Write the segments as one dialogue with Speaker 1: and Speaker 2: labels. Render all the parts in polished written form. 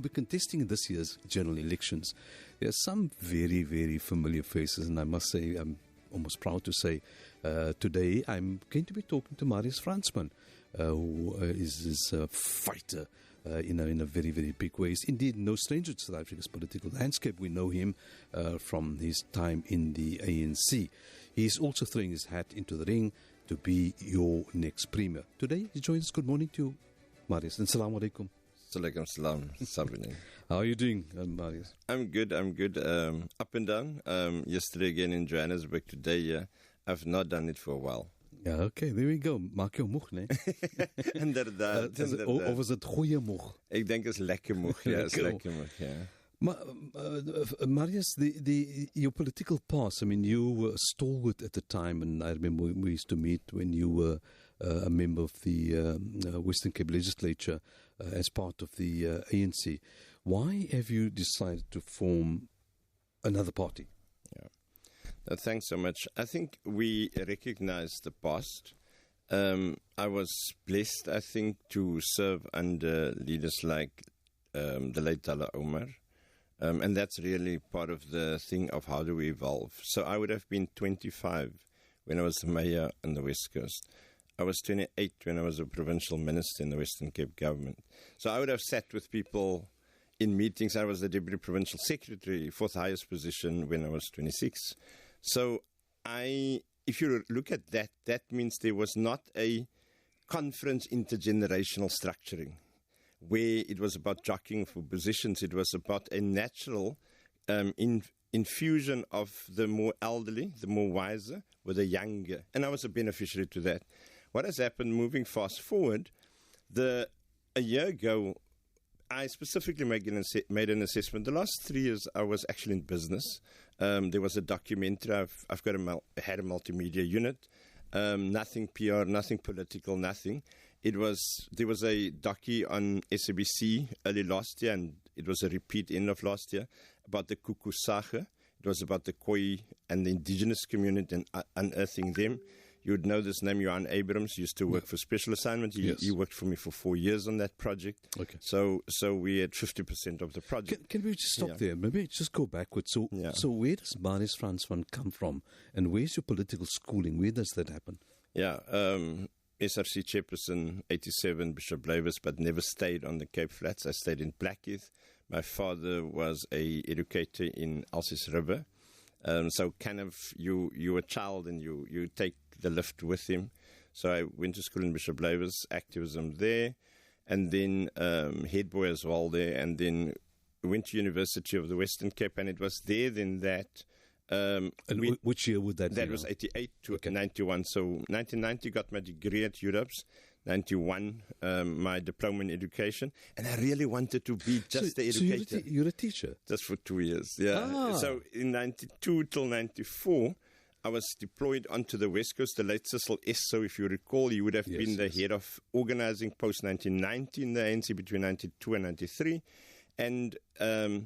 Speaker 1: will be contesting in this year's general elections. There are some very, very familiar faces, and I must say, I'm almost proud to say, today I'm going to be talking to Marius Fransman, who is a fighter in a very, very big way. He's indeed no stranger to South Africa's political landscape. We know him from his time in the ANC. He's also throwing his hat into the ring to be your next premier. Today, he joins us. Good morning to you, Marius, and Assalamu alaikum.
Speaker 2: Alaikum salam, Sabine.
Speaker 1: How are you doing, Marius?
Speaker 2: I'm good. Up and down. Yesterday again in Johannesburg, today I've not done it for a while.
Speaker 1: Ja, okay, there we go. Maak jou moeg, nee?
Speaker 2: Inderdaad.
Speaker 1: Of is het goeie moeg?
Speaker 2: Ik denk het is lekker moeg, ja. Is lekker moeg, ja.
Speaker 1: Marius, your political past, I mean, you were a stalwart at the time, and I remember we used to meet when you were a member of the Western Cape Legislature as part of the ANC. Why have you decided to form another party?
Speaker 2: Yeah. Thanks so much. I think we recognize the past. I was blessed, I think, to serve under leaders like the late Dalla Omar. And that's really part of the thing of how do we evolve. So I would have been 25 when I was the mayor on the West Coast. I was 28 when I was a provincial minister in the Western Cape government. So I would have sat with people in meetings. I was the deputy provincial secretary, fourth highest position when I was 26. So if you look at that, that means there was not a conference intergenerational structuring, where it was about jockeying for positions. It was about a natural infusion of the more elderly, the more wiser, with the younger. And I was a beneficiary to that. What has happened, moving fast forward, a year ago, I specifically made an assessment. The last 3 years, I was actually in business. There was a documentary. I've had a multimedia unit. Nothing PR, nothing political, nothing. There was a docu on SABC early last year, and it was a repeat end of last year, about the Kuku Sage. It was about the Khoi and the indigenous community and unearthing them. You would know this name, Johan Abrams, used to work for Special Assignment. He worked for me for 4 years on that project. Okay. So we had 50% of the project.
Speaker 1: Can we just stop there? Maybe just go backwards. So where does Marius Fransman come from? And where's your political schooling? Where does that happen?
Speaker 2: Yeah, SRC chairperson, 87, Bishop Blavis, but never stayed on the Cape Flats. I stayed in Blackheath. My father was a educator in Alsis River. So kind of you're a child and you take the lift with him. So I went to school in Bishop Blavis, activism there, and then head boy as well there, and then went to University of the Western Cape, and it was there then that...
Speaker 1: which year would that be?
Speaker 2: That was 88 to 91. So 1990 got my degree at Europe's, 91 my diploma in education, and I really wanted to be just the educator.
Speaker 1: So you're a teacher?
Speaker 2: Just for 2 years, yeah. So in 92 till 94, I was deployed onto the West Coast, the late Cecil Esso, if you recall. He would have been the head of organizing post-1990 in the ANC between 92 and 93. And I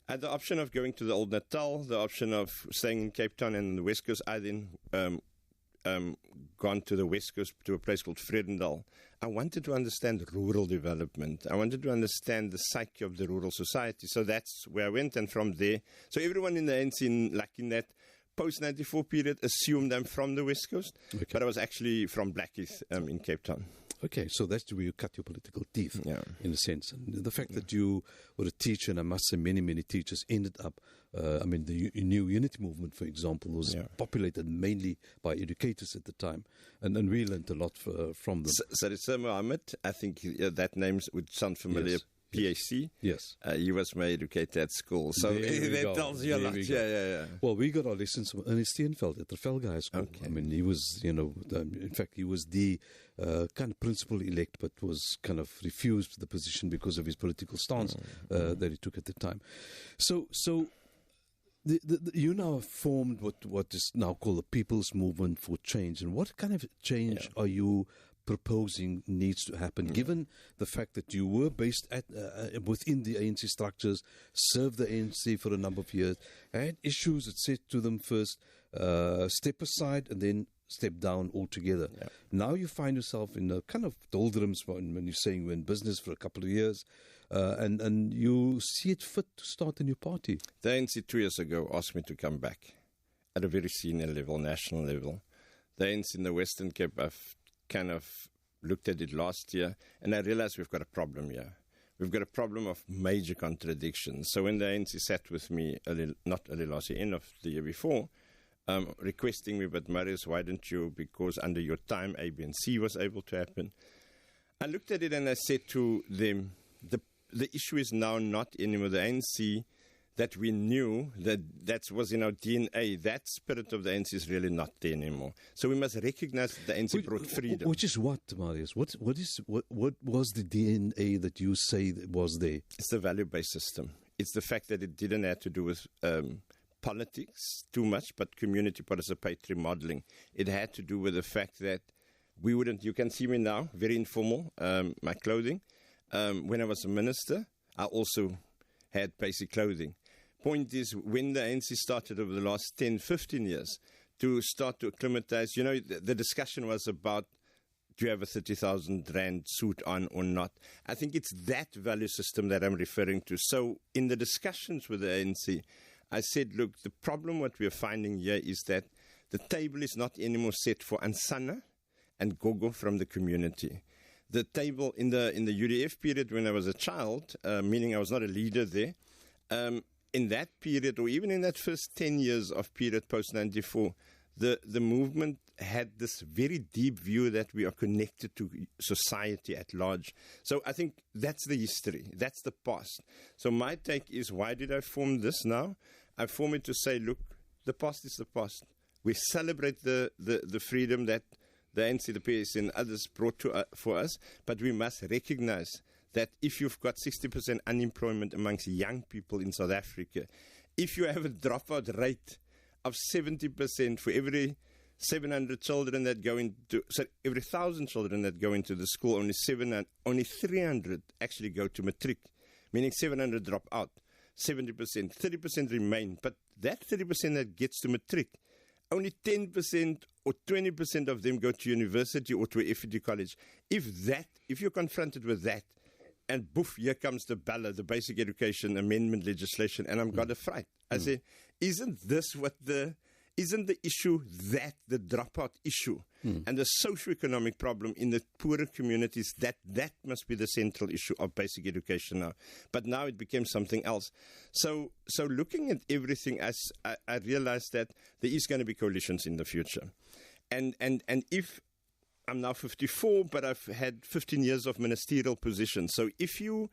Speaker 2: had the option of going to the Old Natal, the option of staying in Cape Town and the West Coast. I then gone to the West Coast to a place called Vredendal. I wanted to understand rural development. I wanted to understand the psyche of the rural society. So that's where I went, and from there. So everyone in the ANC, like in that post-94 period, assumed I'm from the West Coast, but I was actually from Blackheath in Cape Town.
Speaker 1: Okay, so that's where you cut your political teeth, in a sense. And the fact that you were a teacher, and I must say many, many teachers ended up, the New Unity Movement, for example, was populated mainly by educators at the time. And we learned a lot from them.
Speaker 2: Sarissa Mohammed, I think that name would sound familiar. Yes. PAC.
Speaker 1: Yes.
Speaker 2: He was my educator at school. So that tells you a lot. Yeah.
Speaker 1: Well, we got our lessons from Ernest Steenveld at the Trafalgar High School. Okay. I mean, he was, in fact, he was the kind of principal elect, but was kind of refused the position because of his political stance that he took at the time. So you now have formed what is now called the People's Movement for Change. And what kind of change are you proposing needs to happen, given the fact that you were based at within the ANC structures, served the ANC for a number of years, had issues that said to them first, step aside and then step down altogether. Now you find yourself in a kind of doldrums when you're saying we're in business for a couple of years. and you see it fit to start a new party.
Speaker 2: The ANC 2 years ago asked me to come back at a very senior level, national level. The ANC in the Western Cape, I've kind of looked at it last year, and I realized we've got a problem here. We've got a problem of major contradictions. So when the ANC sat with me, not early last year, end of the year before, requesting me, but Marius, why don't you, because under your time, A, B, and C was able to happen. I looked at it and I said to them, the issue is now not anymore the ANC that we knew that was in our DNA. That spirit of the ANC is really not there anymore. So we must recognize that the ANC brought freedom.
Speaker 1: Which is what, Marius? What was the DNA that you say that was there?
Speaker 2: It's the value-based system. It's the fact that it didn't have to do with politics too much, but community participatory modeling. It had to do with the fact that we wouldn't, you can see me now, very informal, my clothing. When I was a minister, I also had basic clothing. Point is, when the ANC started over the last 10, 15 years to start to acclimatize, the discussion was about, do you have a 30,000 Rand suit on or not? I think it's that value system that I'm referring to. So in the discussions with the ANC, I said, look, the problem what we are finding here is that the table is not anymore set for Ansana and Gogo from the community. The table in the UDF period when I was a child, meaning I was not a leader there, in that period, or even in that first 10 years of period post-94, the movement had this very deep view that we are connected to society at large. So I think that's the history. That's the past. So my take is, why did I form this now? I form it to say, look, the past is the past. We celebrate the freedom that the ANC, the PMC, and others brought for us, but we must recognize that if you've got 60% unemployment amongst young people in South Africa, if you have a dropout rate of 70% for every 700 children that go into, every 1,000 children that go into the school, only 300 actually go to matric, meaning 700 drop out, 70%, 30% remain. But that 30% that gets to matric, only 10% or 20% of them go to university or to a FET college. If you're confronted with that, and boof, here comes the BALA, the Basic Education Amendment legislation, and I'm got a fright. I say, isn't the issue that the dropout issue and the socio-economic problem in the poorer communities, that must be the central issue of basic education now. But now it became something else. So looking at everything, as I realized that there is going to be coalitions in the future. And if I'm now 54, but I've had 15 years of ministerial positions. So if you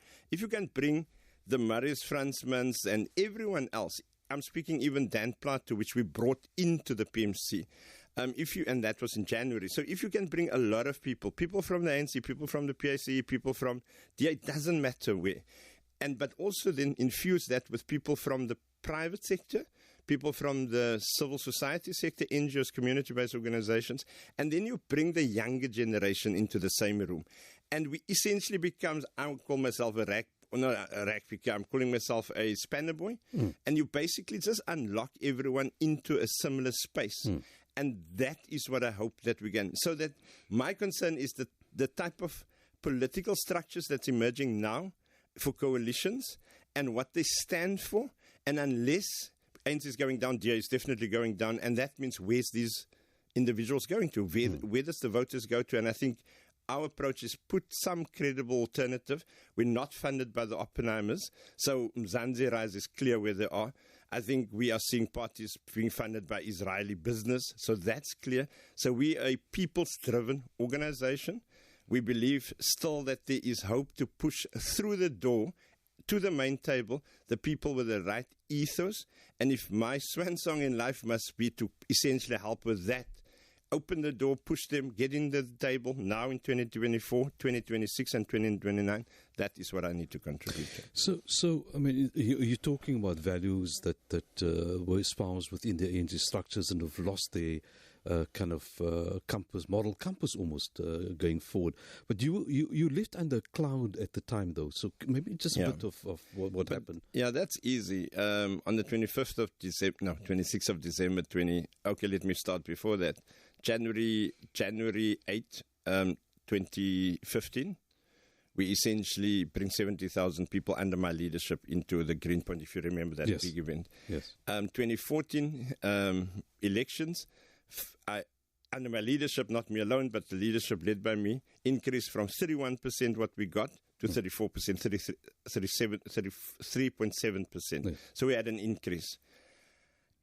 Speaker 2: can bring the Marius Fransmans and everyone else, I'm speaking even Dan Plato, which we brought into the PMC, and that was in January. So if you can bring a lot of people from the ANC, people from the PIC, people from DA, it doesn't matter where, but also then infuse that with people from the private sector, people from the civil society sector, NGOs, community-based organizations, and then you bring the younger generation into the same room. And we essentially becomes, I would call myself I'm calling myself a spanner boy, and you basically just unlock everyone into a similar space. And that is what I hope that we can. So that my concern is that the type of political structures that's emerging now for coalitions and what they stand for, and unless ANC is going down, DA is definitely going down, and that means where's these individuals going to? Where does the voters go to? And I think our approach is put some credible alternative. We're not funded by the Oppenheimers, so Mzansi Rise is clear where they are. I think we are seeing parties being funded by Israeli business, so that's clear. So we are a people's-driven organization. We believe still that there is hope to push through the door to the main table, the people with the right ethos. And if my swan song in life must be to essentially help with that, open the door, push them, get in the table now in 2024, 2026, and 2029, that is what I need to contribute to.
Speaker 1: So I mean, you're talking about values that were espoused within the ANC structures and have lost their kind of moral compass almost going forward. But you lived under a cloud at the time, though. So maybe just a bit of what happened.
Speaker 2: Yeah, that's easy. On the 25th of December, 26th of December, okay, let me start before that. January 8, 2015, we essentially bring 70,000 people under my leadership into the Greenpoint, if you remember that big event.
Speaker 1: Yes.
Speaker 2: 2014 elections, under my leadership, not me alone, but the leadership led by me, increased from 31% what we got to 34%, 33.7%.
Speaker 1: Yes.
Speaker 2: So we had an increase.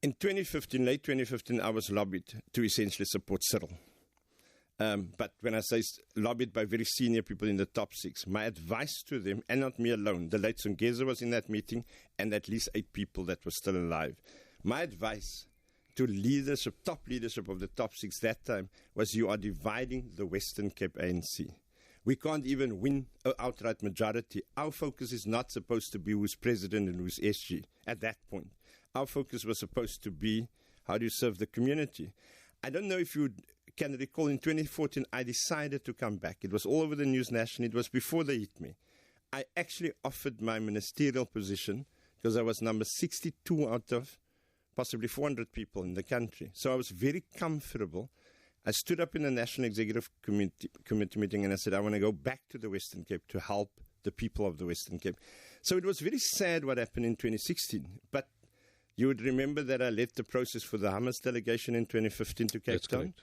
Speaker 2: In 2015, late 2015, I was lobbied to essentially support Cyril. But when I say lobbied by very senior people in the top 6, my advice to them, and not me alone, the late Songeza was in that meeting, and at least 8 people that were still alive. My advice to leadership, top leadership of the top 6 that time, was you are dividing the Western Cape ANC. We can't even win an outright majority. Our focus is not supposed to be who's president and who's SG at that point. Our focus was supposed to be how do you serve the community. I don't know if you can recall, in 2014, I decided to come back. It was all over the news nationally. It was before they hit me. I actually offered my ministerial position because I was number 62 out of possibly 400 people in the country. So I was very comfortable. I stood up in the National Executive Committee meeting and I said, I want to go back to the Western Cape to help the people of the Western Cape. So it was very sad what happened in 2016. But you would remember that I led the process for the Hamas delegation in 2015 to Cape Town.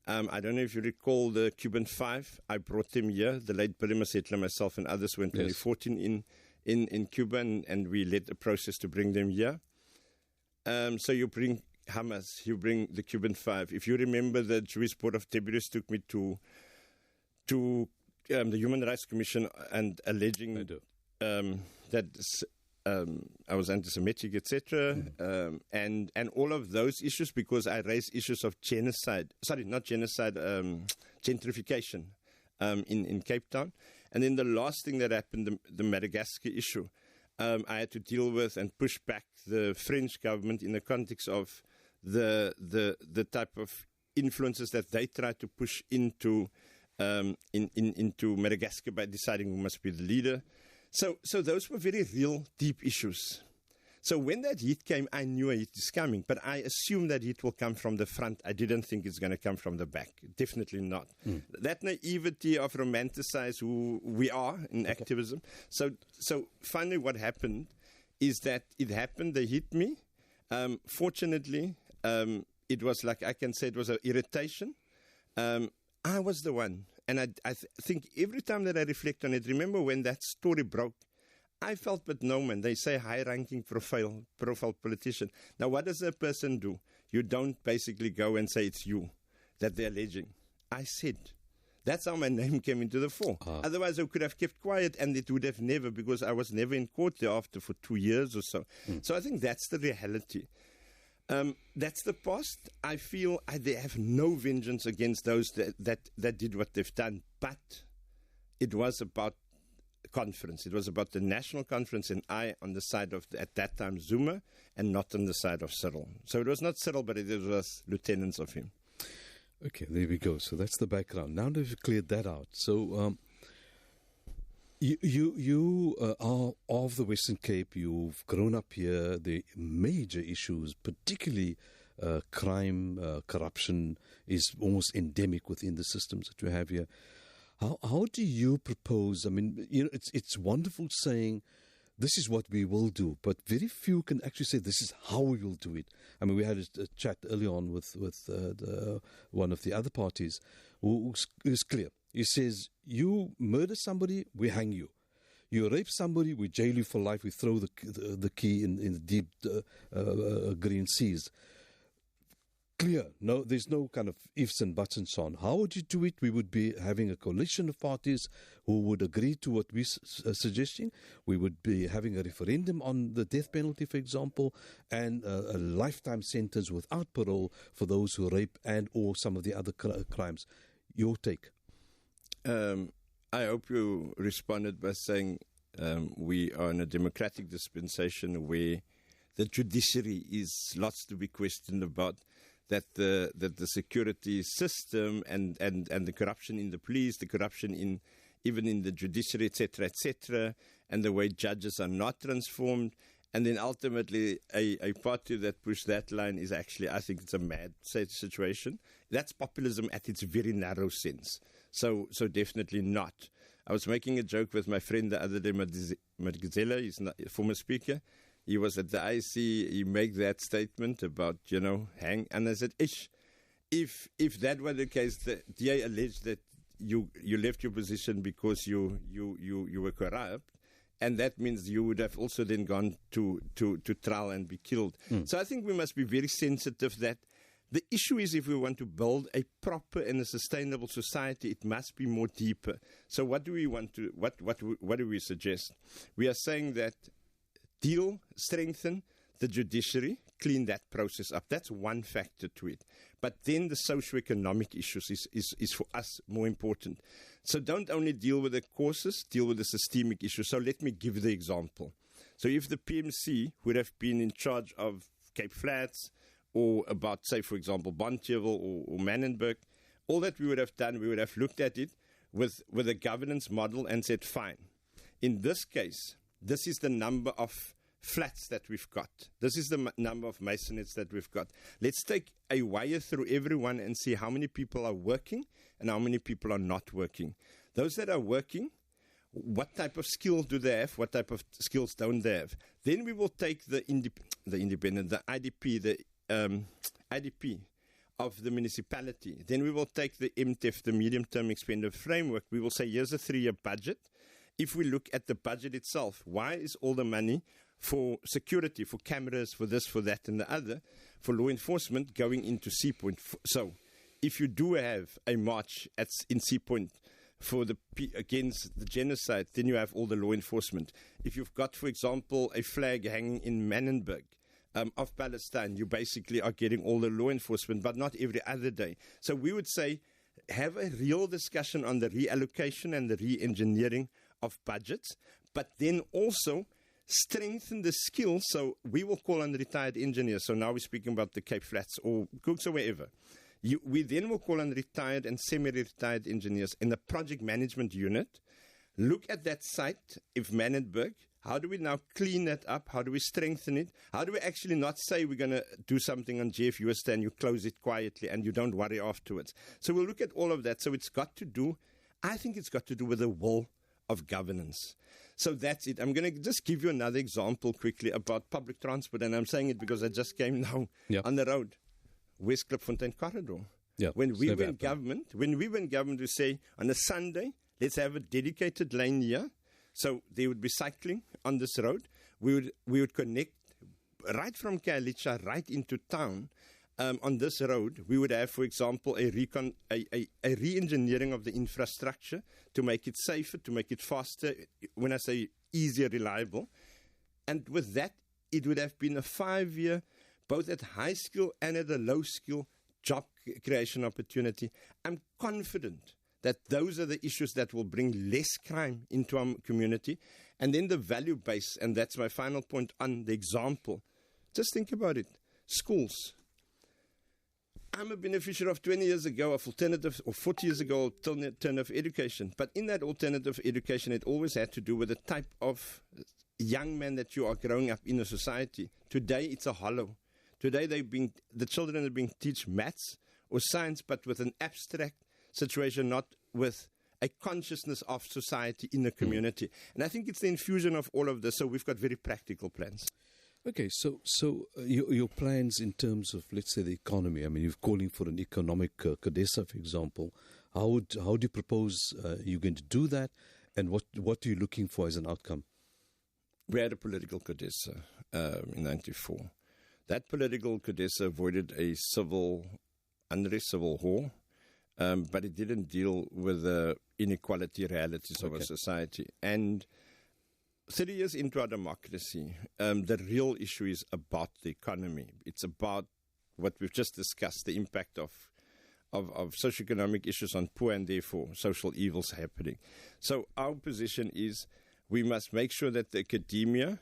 Speaker 2: I don't know if you recall the Cuban 5. I brought them here. The late Billy Masetla, myself, and others were in 2014 in Cuba, and we led the process to bring them here. So you bring Hamas, you bring the Cuban 5. If you remember, the Jewish Board of Deputies took me to the Human Rights Commission and alleging that I was anti-Semitic, etc., and all of those issues because I raised issues of genocide. Sorry, not genocide, gentrification in Cape Town. And then the last thing that happened, the Madagascar issue, I had to deal with and push back the French government in the context of the type of influences that they tried to push into Madagascar by deciding who must be the leader. So those were very real, deep issues. So when that heat came, I knew a heat is coming, but I assumed that heat will come from the front. I didn't think it's going to come from the back. Definitely not. That naivety of romanticize who we are in activism. So finally what happened is that it happened, they hit me. Fortunately, it was like, I can say it was an irritation. I was the one. And I think every time that I reflect on it, remember when that story broke, I felt but no man. They say high-ranking profile politician. Now, what does a person do? You don't basically go and say it's you that they're alleging. I said. That's how my name came into the fore. Otherwise, I could have kept quiet, and it would have never, because I was never in court thereafter for 2 years or so. So I think that's the reality. That's the past. I feel they have no vengeance against those that did what they've done. But it was about conference. It was about the national conference, and I on the side of, at that time, Zuma, and not on the side of Cyril. So it was not Cyril, but it was lieutenants of him.
Speaker 1: Okay, there we go. So that's the background. Now that we've cleared that out. So You are of the Western Cape. You've grown up here. The major issues, particularly crime, corruption, is almost endemic within the systems that you have here. How do you propose? I mean, it's wonderful saying this is what we will do, but very few can actually say this is how we will do it. I mean, we had a chat early on with one of the other parties who's clear. He says, you murder somebody, we hang you. You rape somebody, we jail you for life, we throw the key in the deep green seas. Clear. No, there's no kind of ifs and buts and so on. How would you do it? We would be having a coalition of parties who would agree to what we're suggesting. We would be having a referendum on the death penalty, for example, and a lifetime sentence without parole for those who rape and or some of the other crimes. Your take?
Speaker 2: I hope you responded by saying we are in a democratic dispensation where the judiciary is lots to be questioned about, that the security system and the corruption in the police, the corruption even in the judiciary, etc., and the way judges are not transformed. And then ultimately, a party that pushed that line is actually, I think it's a mad situation. That's populism at its very narrow sense. So definitely not. I was making a joke with my friend the other day, Madgazela, he's a former speaker. He was at the IC, he made that statement about, hang. And I said, if that were the case, the DA alleged that you left your position because you were corrupt, and that means you would have also then gone to trial and be killed. So I think we must be very sensitive that the issue is, if we want to build a proper and a sustainable society, it must be more deeper. So what do we want to, what do we suggest? We are saying that strengthen the judiciary, clean that process up. That's one factor to it. But then the socio-economic issues is for us more important. So don't only deal with the causes, deal with the systemic issues. So let me give the example. So if the PMC would have been in charge of Cape Flats, or about, say, for example, Bonteheuwel or Manenberg, all that we would have done, we would have looked at it with a governance model and said, fine. In this case, this is the number of flats that we've got. This is the number of masonettes that we've got. Let's take a wire through everyone and see how many people are working and how many people are not working. Those that are working, what type of skill do they have? What type of skills don't they have? Then we will take the IDP of the municipality. Then we will take the MTEF, the medium-term expenditure framework. We will say, here's a 3-year budget. If we look at the budget itself, why is all the money for security, for cameras, for this, for that, and the other, for law enforcement going into Sea Point? So if you do have a march in Sea Point against the genocide, then you have all the law enforcement. If you've got, for example, a flag hanging in Manenberg, of Palestine, you basically are getting all the law enforcement, but not every other day. So we would say, have a real discussion on the reallocation and the re-engineering of budgets, but then also strengthen the skills. So we will call on retired engineers. So now we're speaking about the Cape Flats or Cooks or wherever. We then will call on retired and semi-retired engineers in the project management unit. Look at that site, if Manenberg. How do we now clean that up? How do we strengthen it? How do we actually not say we're going to do something on GFU stand, you close it quietly and you don't worry afterwards? So we'll look at all of that. So I think it's got to do with the will of governance. So that's it. I'm going to just give you another example quickly about public transport. And I'm saying it because I just came now on the road. West Klipfontein corridor.
Speaker 1: Yeah,
Speaker 2: when we were in government, we say on a Sunday, let's have a dedicated lane here. So they would be cycling on this road. We would connect right from Kailicha right into town. On this road, we would have, for example, a re-engineering of the infrastructure to make it safer, to make it faster. When I say easier, reliable. And with that, it would have been a 5-year, both at high skill and at a low skill, job creation opportunity. I'm confident that those are the issues that will bring less crime into our community. And then the value base, and that's my final point on the example. Just think about it. Schools. I'm a beneficiary of 20 years ago of alternative, or 40 years ago, alternative education. But in that alternative education, it always had to do with the type of young man that you are growing up in a society. Today, it's a hollow. Today, the children are being taught maths or science, but with an abstract situation, not with a consciousness of society in the community. And I think it's the infusion of all of this. So we've got very practical plans.
Speaker 1: Okay, so your plans in terms of, let's say, the economy. I mean, you're calling for an economic CODESA, for example. How do you propose you're going to do that, and what are you looking for as an outcome?
Speaker 2: We had a political CODESA in '94. That political CODESA avoided a civil unrest, civil war, but it didn't deal with the inequality realities of our society. And 30 years into our democracy, the real issue is about the economy. It's about what we've just discussed, the impact of socioeconomic issues on poor and therefore social evils happening. So our position is we must make sure that the academia,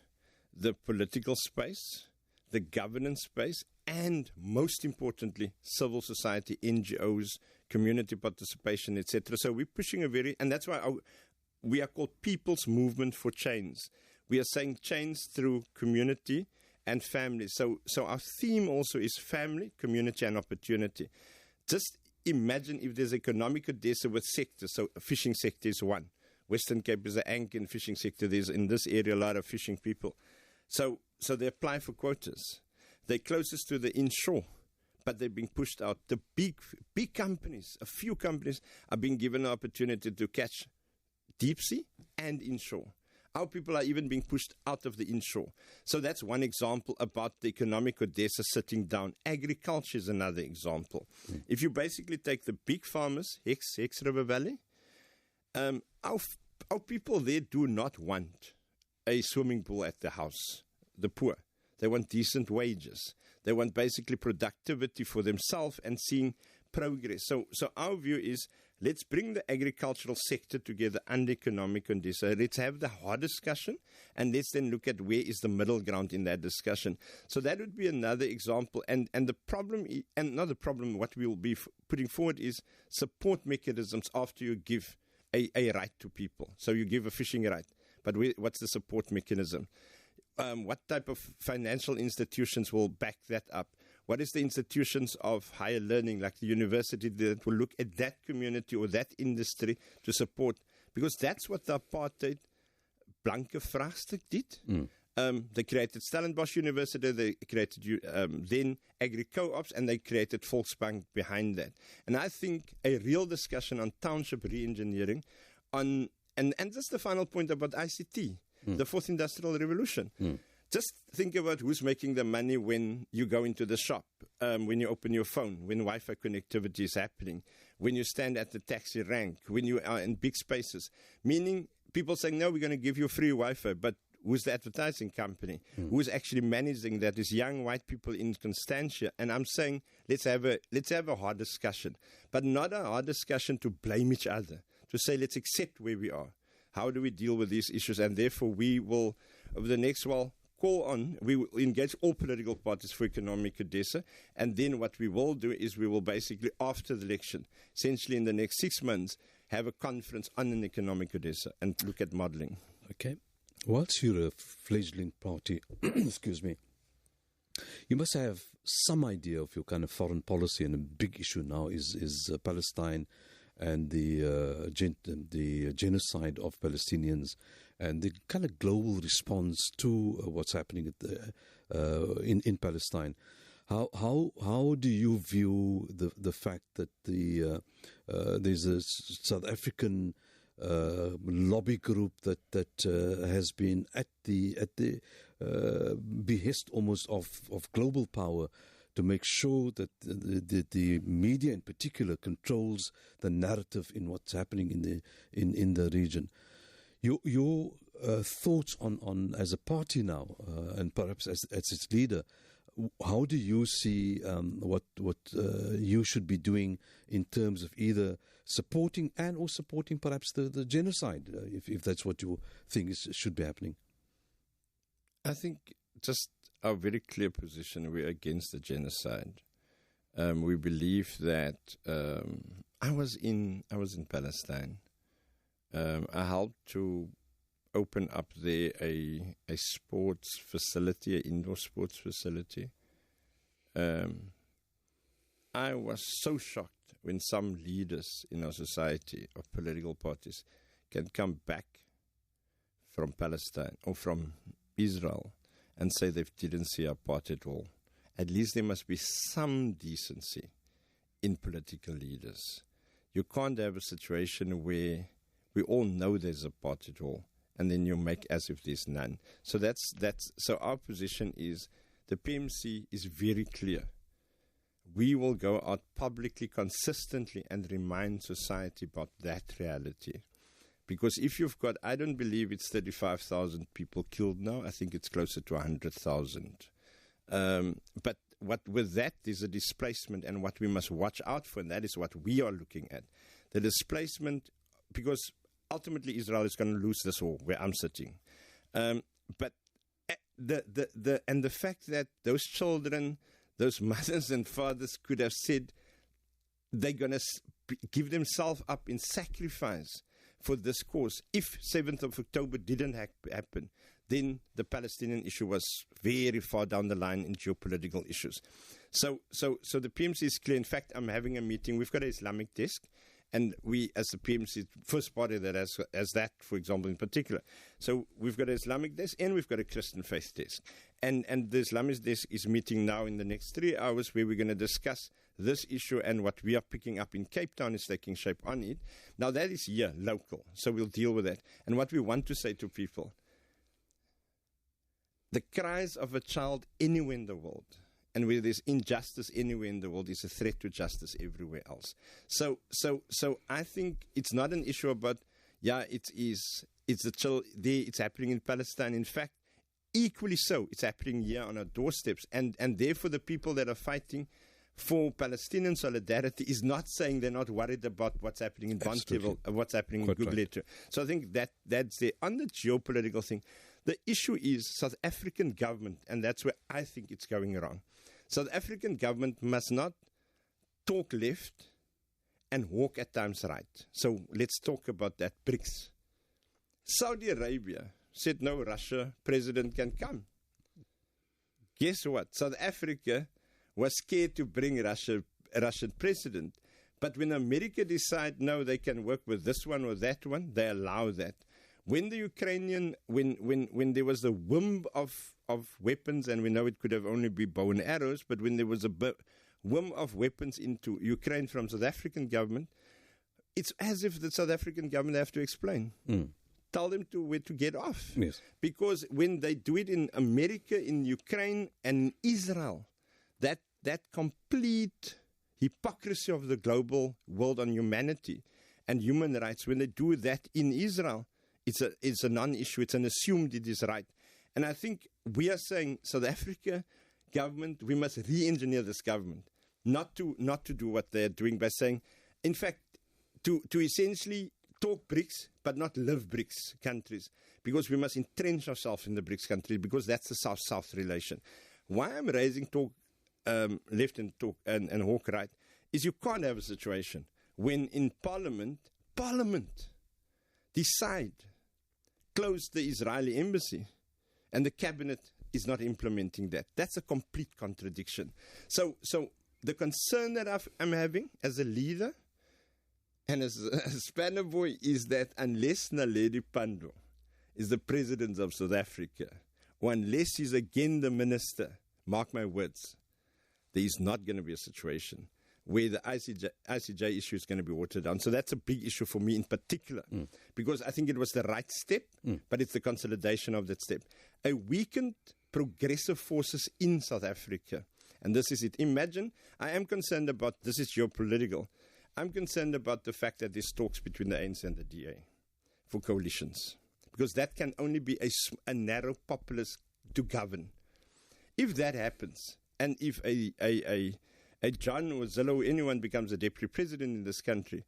Speaker 2: the political space, the governance space, and most importantly, civil society, NGOs, community participation, etc. So we're pushing and that's why we are called People's Movement for Change. We are saying change through community and family. So our theme also is family, community, and opportunity. Just imagine if there's economic CODESA with sectors. So fishing sector is one. Western Cape is the anchor in fishing sector. There's in this area a lot of fishing people. So they apply for quotas. They're closest to the inshore, but they're being pushed out. The big companies, a few companies, are being given an opportunity to catch deep sea and inshore. Our people are even being pushed out of the inshore. So that's one example about the economic Odessa sitting down. Agriculture is another example. If you basically take the big farmers, Hex River Valley, our people there do not want a swimming pool at the house, the poor. They want decent wages. They want basically productivity for themselves and seeing progress. So our view is, let's bring the agricultural sector together under economic Odessa. Let's have the hard discussion, and let's then look at where is the middle ground in that discussion. So that would be another example. And the problem, and not the problem, what we will be putting forward is support mechanisms after you give a right to people. So you give a fishing right, but what's the support mechanism? What type of financial institutions will back that up? What is the institutions of higher learning, like the university, that will look at that community or that industry to support? Because that's what the apartheid blanke vraagstuk did. They created Stellenbosch University, they created then agri-co-ops, and they created Volksbank behind that. And I think a real discussion on township re-engineering, and just the final point about ICT, the fourth industrial revolution. Just think about who's making the money when you go into the shop, when you open your phone, when Wi-Fi connectivity is happening, when you stand at the taxi rank, when you are in big spaces. Meaning people saying, no, we're going to give you free Wi-Fi, but who's the advertising company? Who's actually managing that? Is young white people in Constantia. And I'm saying, let's have a hard discussion, but not a hard discussion to blame each other, to say, let's accept where we are. How do we deal with these issues? And therefore, we will, over the next while, we will engage all political parties for economic Odessa. And then what we will do is we will basically, after the election, essentially in the next 6 months, have a conference on an economic Odessa and look at modeling.
Speaker 1: Okay. Whilst you're a fledgling party, excuse me, you must have some idea of your kind of foreign policy, and a big issue now is Palestine and the genocide of Palestinians and the kind of global response to what's happening in Palestine. How do you view the fact that there's a South African lobby group that has been at the behest almost of global power to make sure that the media in particular controls the narrative in what's happening in the region? Your thoughts on as a party now, and perhaps as its leader, how do you see what you should be doing in terms of either supporting or supporting perhaps the genocide, if that's what you think should be happening?
Speaker 2: I think just our very clear position, we're against the genocide. We believe that I was in Palestine. I helped to open up there a sports facility, an indoor sports facility. I was so shocked when some leaders in our society of political parties can come back from Palestine or from Israel and say they didn't see apartheid at all. At least there must be some decency in political leaders. You can't have a situation where we all know there's apartheid at all, and then you make as if there's none. So so our position is the PMC is very clear. We will go out publicly, consistently, and remind society about that reality. Because if you've got, I don't believe it's 35,000 people killed now. I think it's closer to 100,000. But with that, there's a displacement, and what we must watch out for, and that is what we are looking at. The displacement, because ultimately Israel is going to lose this war where I'm sitting. But the fact that those children, those mothers and fathers could have said they're going to give themselves up in sacrifice for this cause. If 7th of October didn't happen, then the Palestinian issue was very far down the line in geopolitical issues. So the PMC is clear. In fact, I'm having a meeting. We've got an Islamic desk, And we, as the PMC, first party that has that, for example, in particular. So we've got an Islamic desk and we've got a Christian faith desk. And the Islamic desk is meeting now in the next 3 hours, where we're going to discuss this issue, and what we are picking up in Cape Town is taking shape on it. Now that is here, local, so we'll deal with that. And what we want to say to people, the cries of a child anywhere in the world, and where there's injustice anywhere in the world, is a threat to justice everywhere else. So I think it's not an issue about, it's happening in Palestine. In fact, equally so, it's happening here on our doorsteps. And therefore, the people that are fighting for Palestinian solidarity is not saying they're not worried about what's happening in Bonteheuwel, what's happening in Gugulethu. Right. So I think that's the on the geopolitical thing. The issue is South African government, and that's where I think it's going wrong. South African government must not talk left and walk at times right. So let's talk about that. BRICS. Saudi Arabia said no, Russia president can come. Guess what? South Africa was scared to bring a Russian president. But when America decide, no, they can work with this one or that one, they allow that. When the Ukrainian, when there was a whim of weapons, and we know it could have only been bow and arrows, but when there was a whim of weapons into Ukraine from South African government, it's as if the South African government have to explain. Tell them where to get off.
Speaker 1: Yes.
Speaker 2: Because when they do it in America, in Ukraine, and Israel, that complete hypocrisy of the global world on humanity and human rights, when they do that in Israel, it's a non-issue. It's an assumed it is right. And I think we are saying, South Africa government, we must re-engineer this government, not to do what they're doing by saying, in fact, to essentially talk BRICS, but not live BRICS countries, because we must entrench ourselves in the BRICS countries, because that's the South-South relation. Why I'm raising talk left and talk and hawk right is you can't have a situation when in Parliament decide close the Israeli embassy and the cabinet is not implementing that. That's a complete contradiction. So the concern that I'm having as a leader and as a Spanner boy is that unless Naledi Pandor is the president of South Africa, or unless he's again the minister, mark my words, there is not going to be a situation where the ICJ issue is going to be watered down. So that's a big issue for me in particular, because I think it was the right step, but it's the consolidation of that step. A weakened progressive forces in South Africa, and this is it. Imagine, I am concerned about, this is geopolitical, I'm concerned about the fact that there's talks between the ANC and the DA for coalitions, because that can only be a narrow populace to govern. If that happens, and if a John or Zillow or anyone becomes a deputy president in this country,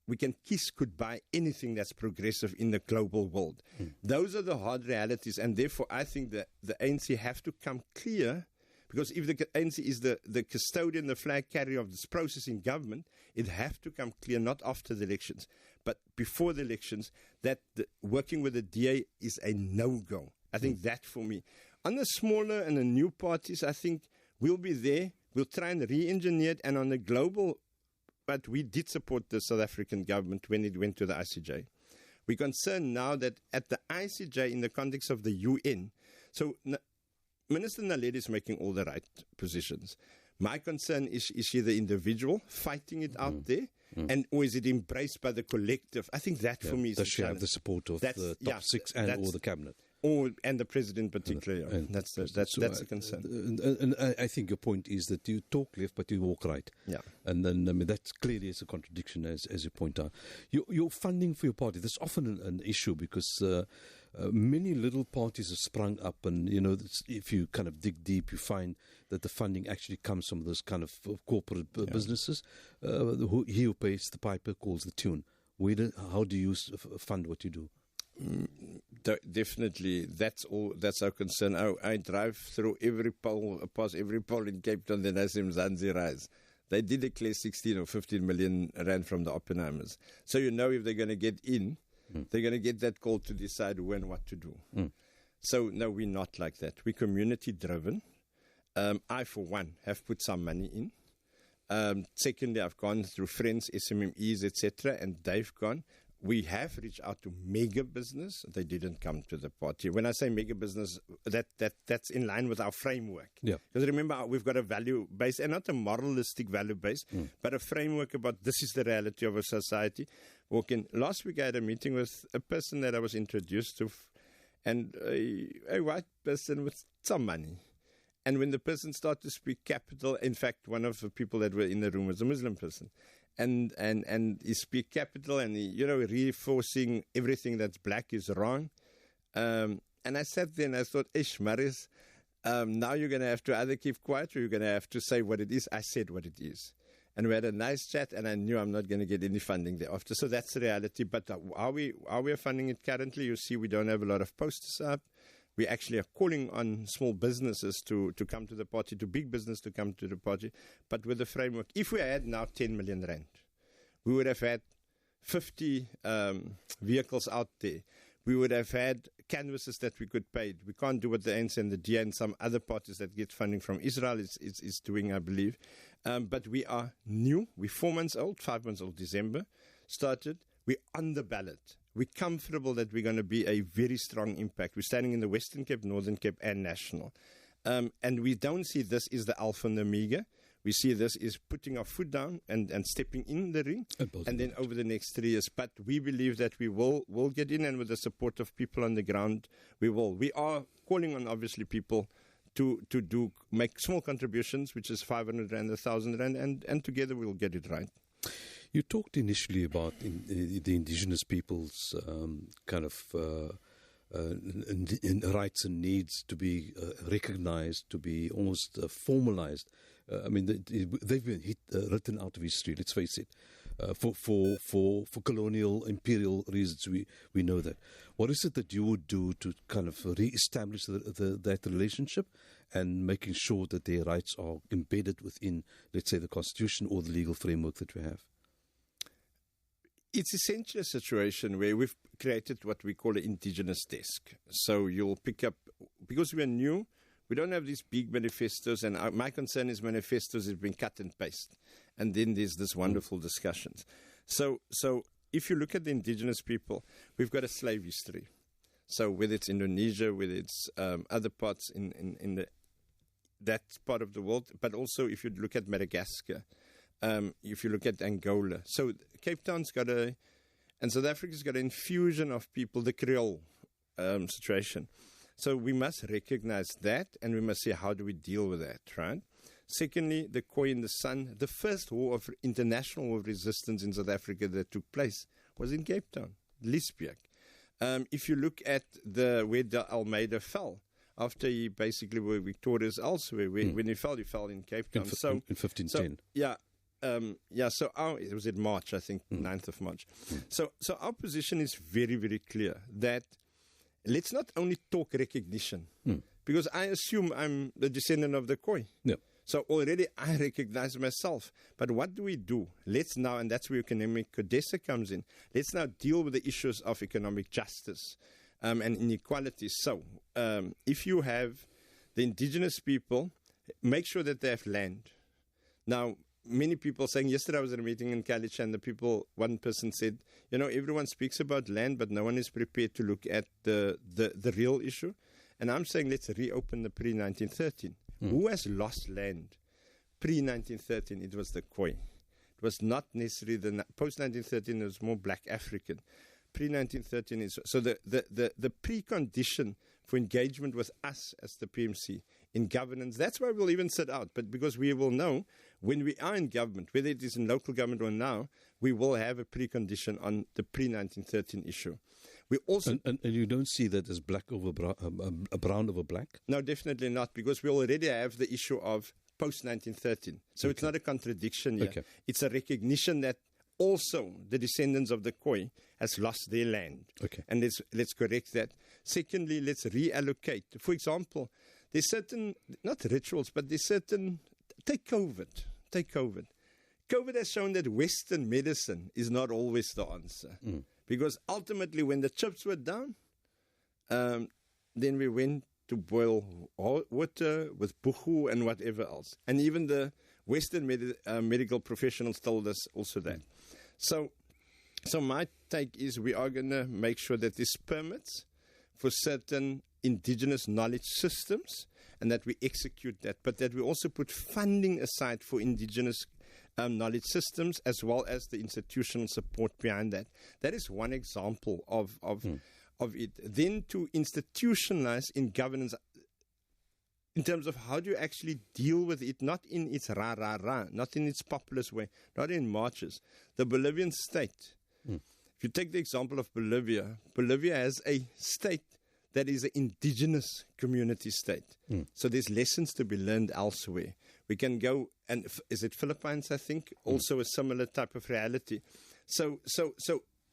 Speaker 2: we can kiss goodbye anything that's progressive in the global world. Those are the hard realities, and therefore I think that the ANC have to come clear, because if the ANC is the custodian, the flag carrier of this process in government, it have to come clear, not after the elections, but before the elections, that working with the DA is a no-go. I think that for me. On the smaller and the new parties, I think we'll be there. We'll try and re-engineer it. And on the global, but we did support the South African government when it went to the ICJ. We're concerned now that at the ICJ, in the context of the UN, so Minister Naledi is making all the right positions. My concern is she the individual fighting it out there? Or is it embraced by the collective? I think that for me is
Speaker 1: does she have the support of the top six or the cabinet?
Speaker 2: And the president particularly. That's a concern.
Speaker 1: And I think your point is that you talk left but you walk right.
Speaker 2: Yeah.
Speaker 1: And then that's clearly is a contradiction as you point out. Your funding for your party, that's often an issue because many little parties have sprung up, and if you kind of dig deep, you find that the funding actually comes from those kind of corporate businesses. He who pays the piper calls the tune. How do you fund what you do?
Speaker 2: Definitely, that's our concern. I drive through every poll, past every poll in Cape Town, then I see Mzansi rise. They did declare 16 or 15 million rand from the Oppenheimers. So if they're going to get in, they're going to get that call to decide when, what to do. So no, we're not like that. We're community driven. I, for one, have put some money in. Secondly, I've gone through friends, SMMEs, etc., and they've gone. We have reached out to mega business. They didn't come to the party. When I say mega business, that's in line with our framework.
Speaker 1: Yeah.
Speaker 2: Because remember, we've got a value base, and not a moralistic value base, but a framework about this is the reality of a society. Last week I had a meeting with a person that I was introduced to, and a white person with some money. And when the person started to speak capital, in fact, one of the people that were in the room was a Muslim person. And he speak capital and he, reinforcing everything that's black is wrong. And I sat there and I thought, Marius, now you're going to have to either keep quiet or you're going to have to say what it is. I said what it is. And we had a nice chat and I knew I'm not going to get any funding thereafter. So that's the reality. But are we funding it currently? You see, we don't have a lot of posters up. We actually are calling on small businesses to come to the party, to big business to come to the party, but with the framework. If we had now 10 million rand, we would have had 50 vehicles out there. We would have had canvases that we could pay. We can't do what the ANC and the DA and some other parties that get funding from Israel is doing, I believe. But we are new. We're 4 months old, 5 months old, December started. We're on the ballot. We're comfortable that we're going to be a very strong impact. We're standing in the Western Cape, Northern Cape, and National. And we don't see this as the alpha and the omega. We see this as putting our foot down and stepping in the ring, and then over the next 3 years. But we believe that we will get in, and with the support of people on the ground, we will. We are calling on, obviously, people to make small contributions, which is 500 Rand, 1,000 Rand, and together we'll get it right.
Speaker 1: You talked initially about the indigenous people's rights and needs to be recognized, to be almost formalized. They've been written out of history. Let's face it. For colonial imperial reasons, we know that. What is it that you would do to kind of re-establish that relationship and making sure that their rights are embedded within, let's say, the Constitution or the legal framework that we have?
Speaker 2: It's essentially a situation where we've created what we call an indigenous desk. So you'll pick up, because we are new, we don't have these big manifestos, and my concern is manifestos have been cut and paste. And then there's this wonderful discussions. So if you look at the indigenous people, we've got a slave history. So whether it's Indonesia, whether it's other parts in that part of the world, but also if you look at Madagascar, if you look at Angola. So Cape Town's got and South Africa's got an infusion of people, the Creole situation. So we must recognize that, and we must say, how do we deal with that, right? Secondly, the Khoi and the San, the first international war of resistance in South Africa that took place was in Cape Town, Liesbeek. If you look at where the Almeida fell, after he basically were victorious elsewhere, when he fell in Cape Town.
Speaker 1: In 1510.
Speaker 2: So it was in March, I think, 9th of March. So our position is very, very clear that let's not only talk recognition, because I assume I'm the descendant of the Khoi.
Speaker 1: Yeah.
Speaker 2: So already I recognize myself. But what do? Let's now, and that's where economic CODESA comes in, let's now deal with the issues of economic justice and inequality. So if you have the indigenous people, make sure that they have land. Now, many people saying, yesterday I was at a meeting in Kalicha, and one person said, everyone speaks about land, but no one is prepared to look at the real issue. And I'm saying, let's reopen the pre-1913. Who has lost land pre-1913? It was the Khoi. It was not necessarily post-1913, it was more black African. Pre-1913 is, so the precondition for engagement with us as the PMC in governance, that's why we'll even sit out. But because we will know when we are in government, whether it is in local government or now, we will have a precondition on the pre-1913 issue. We also
Speaker 1: and you don't see that as black over brown over black?
Speaker 2: No, definitely not, because we already have the issue of post-1913. So It's not a contradiction here. Okay. It's a recognition that also the descendants of the Khoi has lost their land.
Speaker 1: Okay.
Speaker 2: And let's correct that. Secondly, let's reallocate. For example, there's certain, not rituals, but there's certain, take COVID. COVID has shown that Western medicine is not always the answer. Because ultimately, when the chips were down, then we went to boil water with buchu and whatever else. And even Western medical professionals told us also that. So my take is we are going to make sure that there's permits for certain indigenous knowledge systems and that we execute that, but that we also put funding aside for indigenous knowledge systems as well as the institutional support behind that. That is one example of it. Then to institutionalize in governance in terms of how do you actually deal with it, not in its rah-rah-rah, not in its populist way, not in marches. The Bolivian state, if you take the example of Bolivia, Bolivia has a state that is an indigenous community state. So there's lessons to be learned elsewhere. We can go, and is it Philippines, I think, also a similar type of reality. So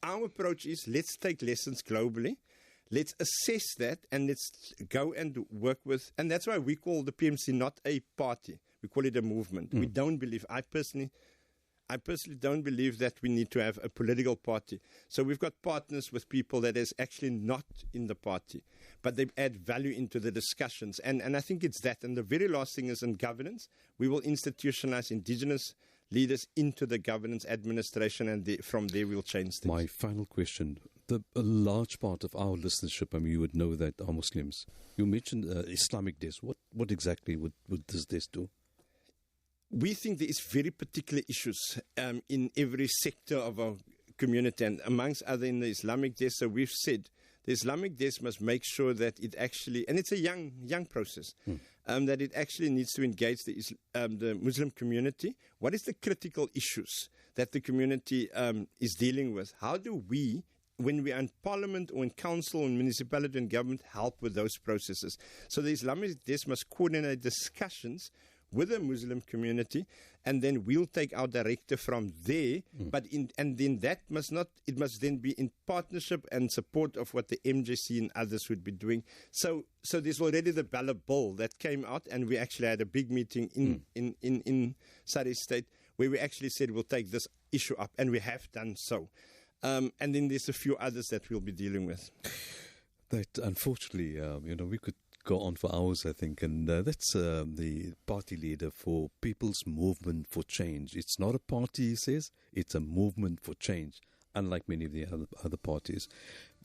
Speaker 2: our approach is let's take lessons globally. Let's assess that and let's go and work with, and that's why we call the PMC not a party. We call it a movement. We don't believe, I personally don't believe that we need to have a political party. So we've got partners with people that is actually not in the party, but they add value into the discussions. And I think it's that. And the very last thing is in governance, we will institutionalize indigenous leaders into the governance administration, and from there we'll change things.
Speaker 1: My final question. A large part of our listenership, I mean, you would know that are Muslims. You mentioned Islamic desk. What exactly would this desk do?
Speaker 2: We think there is very particular issues in every sector of our community, and amongst other in the Islamic desk. So we've said the Islamic desk must make sure that it actually, and it's a young process, that it actually needs to engage the Muslim community. What is the critical issues that the community is dealing with? How do we, when we are in parliament or in council or in municipality and government, help with those processes? So the Islamic desk must coordinate discussions with the Muslim community, and then we'll take our directive from there. And then that it must then be in partnership and support of what the MJC and others would be doing. So there's already the ballot bill that came out, and we actually had a big meeting in Surrey State where we actually said we'll take this issue up, and we have done so. And then there's a few others that we'll be dealing with.
Speaker 1: That, unfortunately, we could go on for hours, I think, and that's the party leader for People's Movement for Change. It's not a party, he says, it's a movement for change, unlike many of the other parties.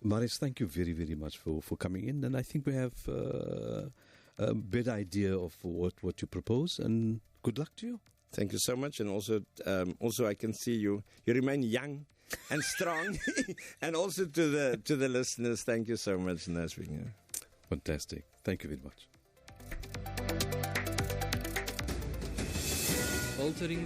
Speaker 1: Marius, thank you very, very much for coming in, and I think we have a better idea of what you propose, and good luck to you.
Speaker 2: Thank you so much, and also I can see you remain young and strong, and also to the listeners, thank you so much. Nice being here.
Speaker 1: Fantastic. Thank you very much.
Speaker 3: Altering the